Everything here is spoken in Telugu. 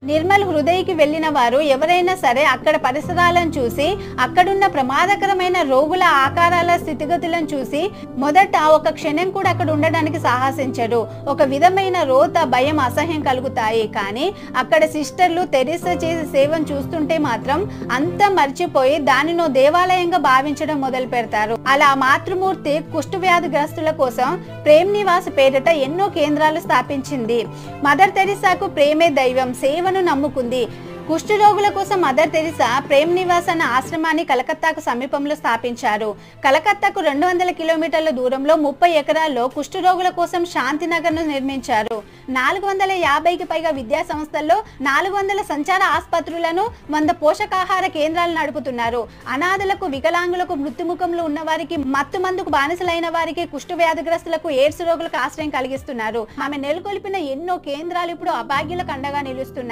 నిర్మల్ హృదయకి వెళ్లిన వారు ఎవరైనా సరే అక్కడ పరిసరాలను చూసి అక్కడున్న ప్రమాదకరమైన రోగుల ఆకారాల స్థితిగతులను చూసి మొదట ఒక క్షణం కూడా అక్కడ ఉండడానికి సాహసించరు. ఒక విధమైన రోత, భయం, అసహ్యం కలుగుతాయి. కానీ అక్కడ సిస్టర్లు తెరిసా చేసే సేవను చూస్తుంటే మాత్రం అంతా మర్చిపోయి దానినో దేవాలయంగా భావించడం మొదలు పెడతారు. అలా మాతృమూర్తి కుష్టు వ్యాధిగ్రస్తుల కోసం ప్రేమ్ నివాస్ పేరిట ఎన్నో కేంద్రాలు స్థాపించింది. మదర్ తెరిసాకు ప్రేమే దైవం, సేవను నమ్ముకుంది. కుష్ఠరోగుల కోసం మదర్ తెరిసా ప్రేమ్ నివాస్ అన్న ఆశ్రమాన్ని కలకత్తాకు సమీపంలో స్థాపించారు. కలకత్తాకు 200 కిలోమీటర్ల దూరంలో 30 ఎకరాల్లో కుష్ఠరోగుల కోసం శాంతినగర్ ను నిర్మించారు. 450కి పైగా విద్యా సంస్థల్లో 400 సంచార ఆసుపత్రులను, 100 పోషకాహార కేంద్రాలు నడుపుతున్నారు. అనాథలకు, వికలాంగులకు, మృత్యుముఖంలో ఉన్న వారికి, మత్తు మందుకు బానిసలైన వారికి, కుష్ఠ వ్యాధిగ్రస్తులకు, ఎయిడ్స్ రోగులకు ఆశ్రయం కలిగిస్తున్నారు. ఆమె నెలకొల్పిన ఎన్నో కేంద్రాలు ఇప్పుడు అభాగ్యులకు అండగా నిలుస్తున్నాయి.